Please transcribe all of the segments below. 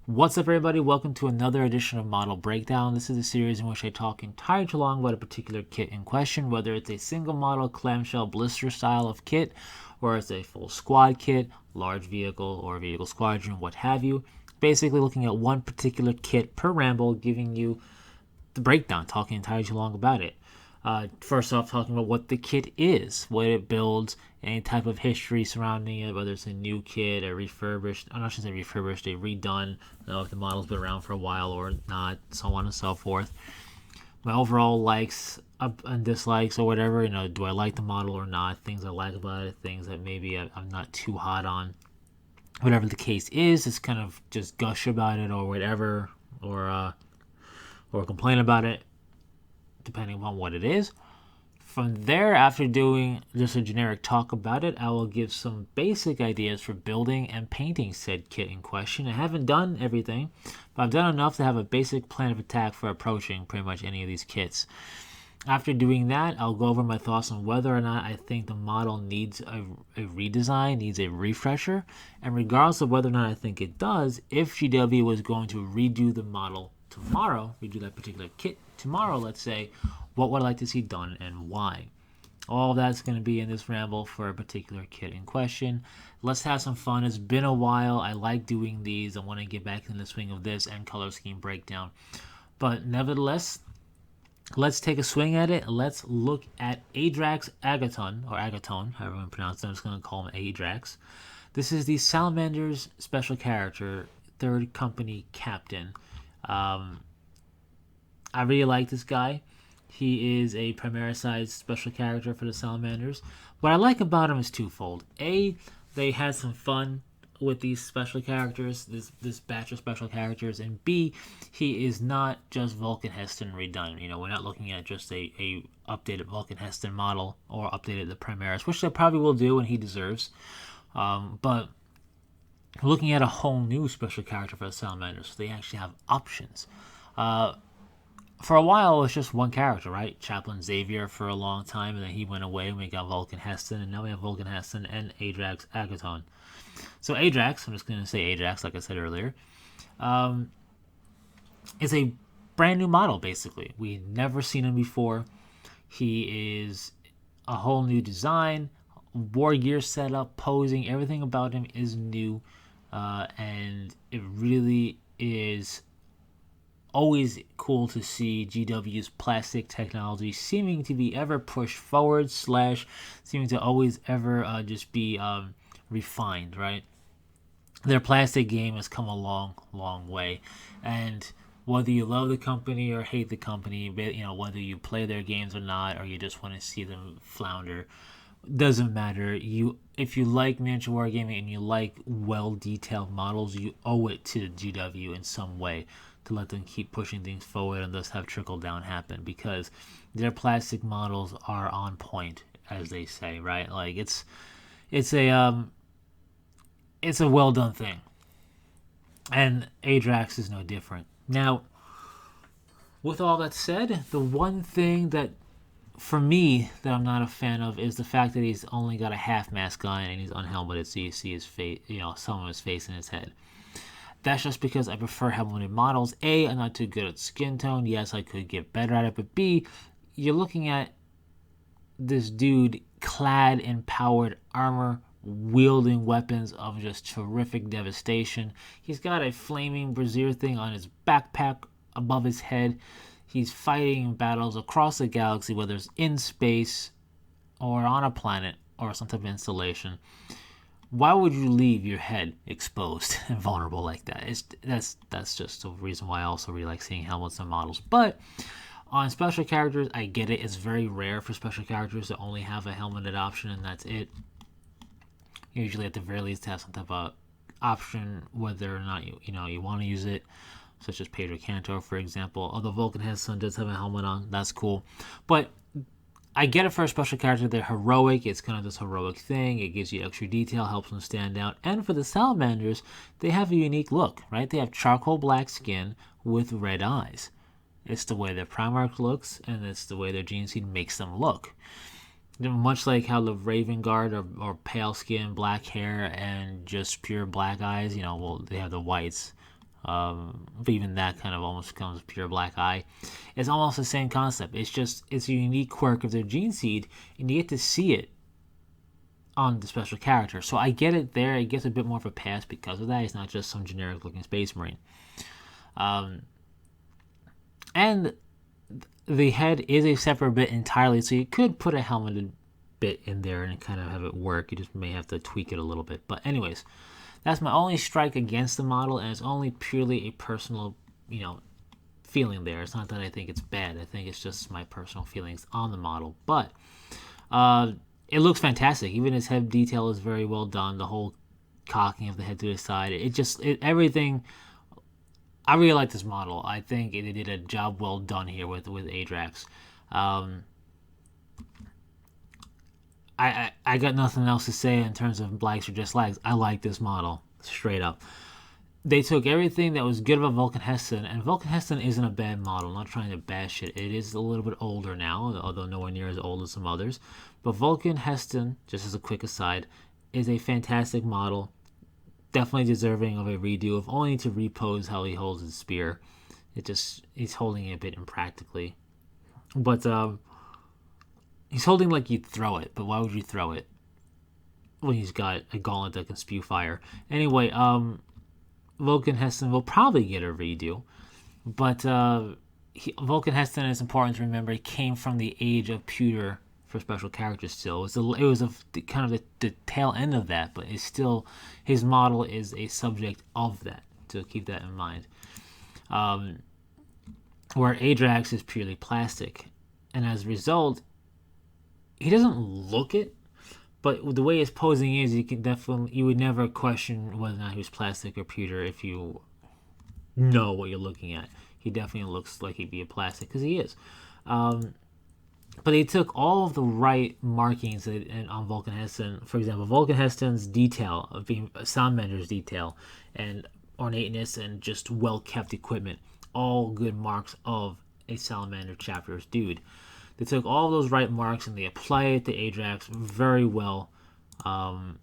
What's up, everybody? Welcome to another edition of Model Breakdown. This is a series in which I talk entirely too long about a particular kit in question, whether it's a single model clamshell blister style of kit, or it's a full squad kit, large vehicle, or vehicle squadron, what have you. Basically, looking at one particular kit per ramble, giving you the breakdown, talking entirely too long about it. First off, talking about what the kit is, what it builds, any type of history surrounding it, whether it's a new kit, a refurbished, I'm not sure say refurbished, a redone, if the model's been around for a while or not, so on and so forth. My overall likes and dislikes or whatever, do I like the model or not, things I like about it, things that maybe I'm not too hot on. Whatever the case is, it's kind of just gush about it or whatever, or complain about it, depending upon what it is. From there, after doing just a generic talk about it, I will give some basic ideas for building and painting said kit in question. I haven't done everything, but I've done enough to have a basic plan of attack for approaching pretty much any of these kits. After doing that, I'll go over my thoughts on whether or not I think the model needs a redesign, needs a refresher, and regardless of whether or not I think it does, if GW was going to redo the model tomorrow, redo that particular kit tomorrow, let's say, what would I like to see done and why? All of that's going to be in this ramble for a particular kit in question. Let's have some fun. It's been a while. I like doing these. I want to get back in the swing of this and color scheme breakdown. But nevertheless, let's take a swing at it. Let's look at Adrax Agatone, or Agatone, however you pronounce it. I'm just going to call him Adrax. This is the Salamanders special character, third company captain. I really like this guy. He is a Primaris special character for the Salamanders. What I like about him is twofold. A, they had some fun with these special characters, this batch of special characters, and B, he is not just Vulcan Heston redone. We're not looking at just a updated Vulcan Heston model or updated the Primaris, which they probably will do and he deserves. But we're looking at a whole new special character for the Salamanders, so they actually have options. For a while, it was just one character, right? Chaplain Xavier for a long time, and then he went away, and we got Vulcan Heston, and now we have Vulcan Heston and Adrax Agatone. So Adrax, I'm just going to say Adrax, like I said earlier, is a brand new model, basically. We've never seen him before. He is a whole new design, war gear setup, posing, everything about him is new, and it really is always cool to see GW's plastic technology seeming to be ever pushed forward / seeming to always ever just be refined, right? Their plastic game has come a long, long way, and whether you love the company or hate the company, whether you play their games or not, or you just want to see them flounder, doesn't matter. If you like miniature wargaming and you like well detailed models, you owe it to GW in some way to let them keep pushing things forward and thus have trickle down happen, because their plastic models are on point, as they say, right? Like it's a well done thing, and Adrax is no different. Now, with all that said, the one thing that for me that I'm not a fan of is the fact that he's only got a half mask on and he's unhelmeted, so you see his face, some of his face and his head. That's just because I prefer helmeted models. A, I'm not too good at skin tone. Yes, I could get better at it. But B, you're looking at this dude clad in powered armor, wielding weapons of just terrific devastation. He's got a flaming brazier thing on his backpack above his head. He's fighting battles across the galaxy, whether it's in space or on a planet or some type of installation. Why would you leave your head exposed and vulnerable like that? That's just the reason why I also really like seeing helmets and models. But on special characters, I get it. It's very rare for special characters to only have a helmeted option, and that's it. Usually, at the very least, to have some type of option, whether or not you want to use it, such as Pedro Cantor, for example. Although Vulcan Heston does have a helmet on, that's cool. But I get it for a special character. They're heroic. It's kind of this heroic thing. It gives you extra detail, helps them stand out. And for the Salamanders, they have a unique look, right? They have charcoal black skin with red eyes. It's the way their Primarch looks, and it's the way their gene seed makes them look. Much like how the Raven Guard are pale skin, black hair, and just pure black eyes. They have the whites But even that kind of almost becomes pure black eye. It's almost the same concept. It's a unique quirk of their gene seed, and you get to see it on the special character. So I get it there. It gets a bit more of a pass because of that. It's not just some generic looking Space Marine. And the head is a separate bit entirely, so you could put a helmeted bit in there and kind of have it work. You just may have to tweak it a little bit. But anyways, that's my only strike against the model, and it's only purely a personal, feeling there. It's not that I think it's bad. I think it's just my personal feelings on the model. But it looks fantastic. Even his head detail is very well done. The whole cocking of the head to the side. Everything. I really like this model. I think it did a job well done here with Adrax. I got nothing else to say in terms of likes or dislikes. I like this model, straight up. They took everything that was good about Vulcan Heston, and Vulcan Heston isn't a bad model. I'm not trying to bash it. It is a little bit older now, although nowhere near as old as some others. But Vulcan Heston, just as a quick aside, is a fantastic model. Definitely deserving of a redo, if only to repose how he holds his spear. He's holding it a bit impractically. But he's holding like you'd throw it, but why would you throw it when he's got a gauntlet that can spew fire? Anyway, Vulcan Heston will probably get a redo, but Vulcan Heston, is important to remember, he came from the age of pewter for special characters still. It was kind of the tail end of that, but it's still, his model is a subject of that, so keep that in mind. Where Adrax is purely plastic, and as a result, he doesn't look it, but the way his posing is, you would never question whether or not he was plastic or pewter if you know what you're looking at. He definitely looks like he'd be a plastic, because he is. But they took all of the right markings on Vulcan Heston. For example, Vulcan Heston's detail of being a Salamander's detail and ornateness and just well-kept equipment, all good marks of a Salamander chapter's dude. They took all those right marks and they apply it to Adrax very well, to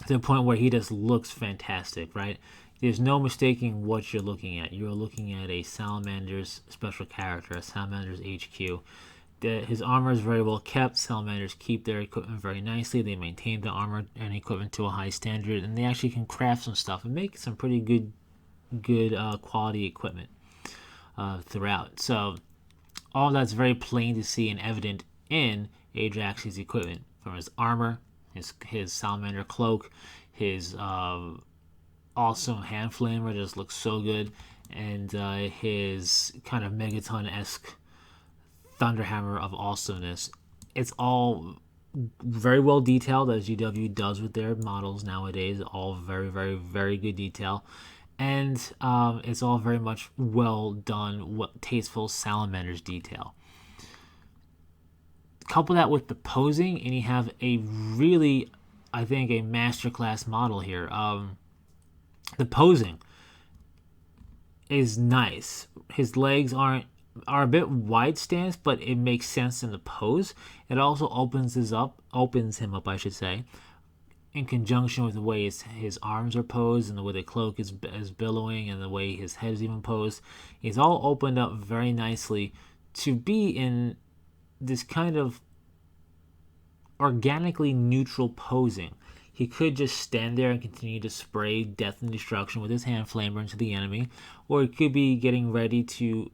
the point where he just looks fantastic, right? There's no mistaking what you're looking at. You're looking at a Salamander's special character, a Salamander's HQ. His armor is very well kept. Salamanders keep their equipment very nicely. They maintain the armor and equipment to a high standard, and they actually can craft some stuff and make some pretty good quality equipment throughout. So all that's very plain to see and evident in Adrax's equipment, from his armor, his salamander cloak, his awesome hand flamer just looks so good, and his kind of Megaton-esque thunderhammer of awesomeness. It's all very well detailed, as UW does with their models nowadays. All very, very, very good detail. And it's all very much well done, tasteful Salamander's detail. Couple that with the posing, and you have a really, I think, a masterclass model here. The posing is nice. His legs are a bit wide stance, but it makes sense in the pose. It also opens him up, I should say, in conjunction with the way his arms are posed and the way the cloak is billowing and the way his head is even posed. He's all opened up very nicely to be in this kind of organically neutral posing. He could just stand there and continue to spray death and destruction with his hand flamer into the enemy, or he could be getting ready to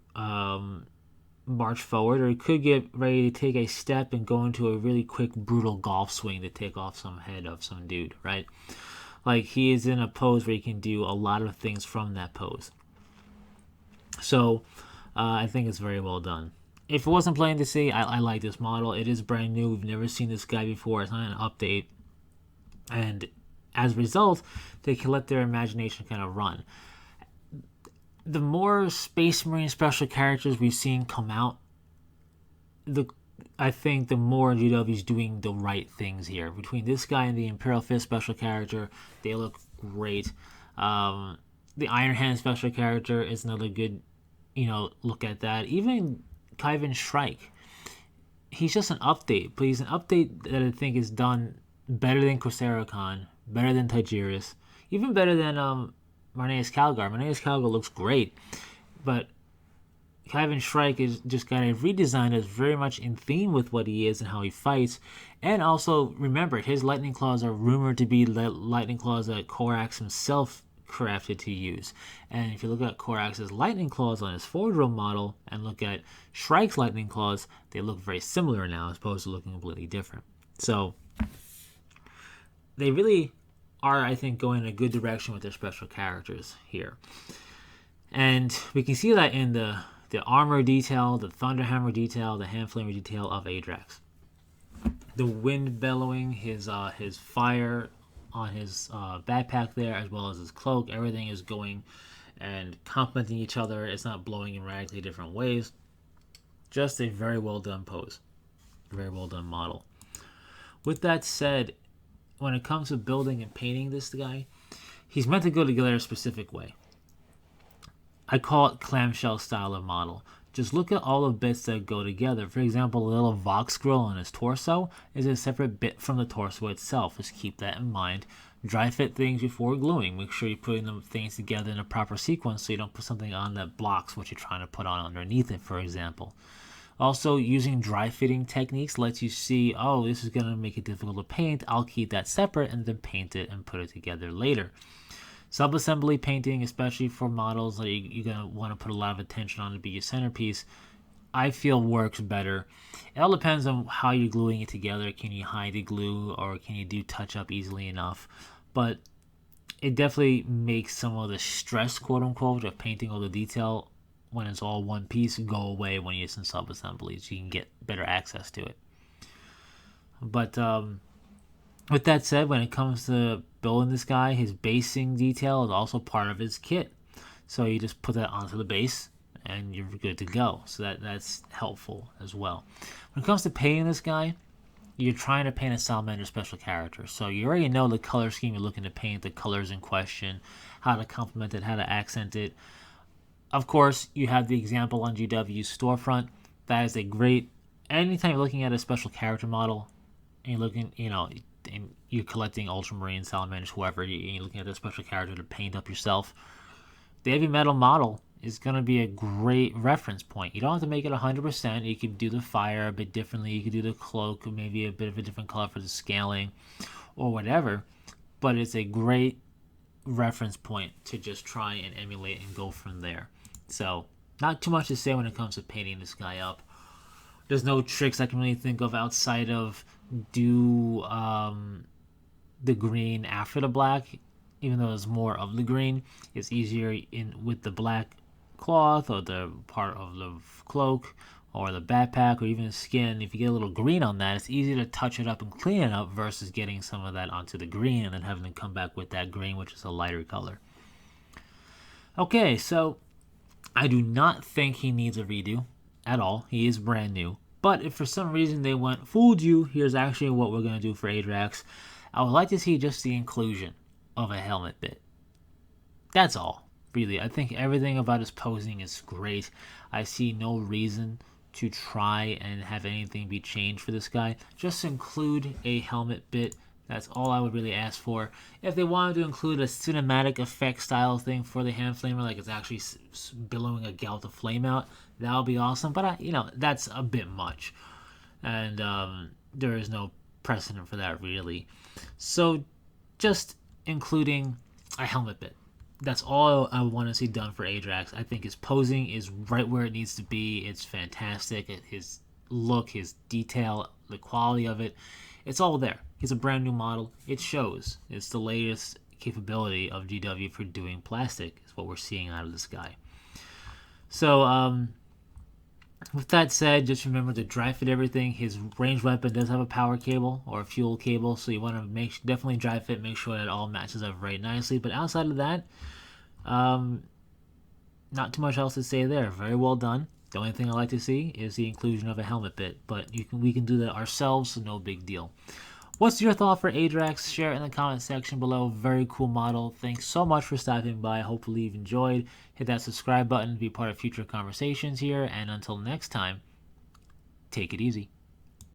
march forward, or he could get ready to take a step and go into a really quick, brutal golf swing to take off some head of some dude, right? Like, he is in a pose where he can do a lot of things from that pose. So, I think it's very well done. If it wasn't plain to see, I like this model. It is brand new. We've never seen this guy before. It's not an update. And as a result, they can let their imagination kind of run. The more Space Marine special characters we've seen come out, I think the more GW's doing the right things here. Between this guy and the Imperial Fist special character, they look great. The Iron Hand special character is another good, look at that. Even Kyvan Shrike, he's just an update, but he's an update that I think is done better than Corsairicon, better than Tigerius, even better than Marneus Calgar. Marneus Calgar looks great, but Kevin Shrike is just got a redesign that's very much in theme with what he is and how he fights. And also, remember, his lightning claws are rumored to be lightning claws that Korax himself crafted to use. And if you look at Korax's lightning claws on his forward row model and look at Shrike's lightning claws, they look very similar now as opposed to looking completely different. So they really are, I think, going in a good direction with their special characters here. And we can see that in the armor detail, the thunderhammer detail, the handflamer detail of Adrax. The wind bellowing, his fire on his backpack there, as well as his cloak, everything is going and complementing each other. It's not blowing in radically different ways. Just a very well done pose. Very well done model. With that said, when it comes to building and painting this guy, he's meant to go together a specific way. I call it clamshell style of model. Just look at all the bits that go together. For example, the little Vox grill on his torso is a separate bit from the torso itself. Just keep that in mind. Dry fit things before gluing. Make sure you're putting the things together in a proper sequence so you don't put something on that blocks what you're trying to put on underneath it, for example. Also, using dry fitting techniques lets you see, oh, this is going to make it difficult to paint. I'll keep that separate and then paint it and put it together later. Sub-assembly painting, especially for models that you're going to want to put a lot of attention on to be your centerpiece, I feel works better. It all depends on how you're gluing it together. Can you hide the glue or can you do touch-up easily enough? But it definitely makes some of the stress, quote-unquote, of painting all the detail when it's all one piece go away when you're in sub-assemblies. You can get better access to it. But with that said, when it comes to building this guy, his basing detail is also part of his kit. So you just put that onto the base and you're good to go. So that's helpful as well. When it comes to painting this guy, you're trying to paint a Salamander special character. So you already know the color scheme you're looking to paint, the colors in question, how to complement it, how to accent it. Of course, you have the example on GW's storefront. That is a great, anytime you're looking at a special character model, and you're looking, and you're collecting Ultramarine, Salamanders, whoever, you're looking at a special character to paint up yourself, the heavy metal model is going to be a great reference point. You don't have to make it 100%. You can do the fire a bit differently. You can do the cloak, maybe a bit of a different color for the scaling or whatever. But it's a great reference point to just try and emulate and go from there. So, not too much to say when it comes to painting this guy up. There's no tricks I can really think of outside of do the green after the black. Even though there's more of the green, it's easier with the black cloth or the part of the cloak or the backpack or even the skin. If you get a little green on that, it's easy to touch it up and clean it up versus getting some of that onto the green and then having to come back with that green, which is a lighter color. Okay, so I do not think he needs a redo at all. He is brand new. But if for some reason they went, fooled you, here's actually what we're going to do for Adrax, I would like to see just the inclusion of a helmet bit. That's all, really. I think everything about his posing is great. I see no reason to try and have anything be changed for this guy. Just include a helmet bit. That's all I would really ask for. If they wanted to include a cinematic effect style thing for the hand flamer, like it's actually billowing a gout of flame out, that would be awesome. But that's a bit much, and there is no precedent for that really. So just including a helmet bit. That's all I want to see done for Adrax. I think his posing is right where it needs to be. It's fantastic. His look, his detail, the quality of it, it's all there. He's a brand new model. It shows. It's the latest capability of GW for doing plastic is what we're seeing out of this guy. So, with that said, just remember to dry fit everything. His ranged weapon does have a power cable or a fuel cable, so you want to definitely dry fit, make sure that it all matches up very nicely. But outside of that, not too much else to say there. Very well done. The only thing I like to see is the inclusion of a helmet bit, but we can do that ourselves, so no big deal. What's your thought for Adrax? Share it in the comment section below. Very cool model. Thanks so much for stopping by. Hopefully you've enjoyed. Hit that subscribe button to be part of future conversations here. And until next time, take it easy.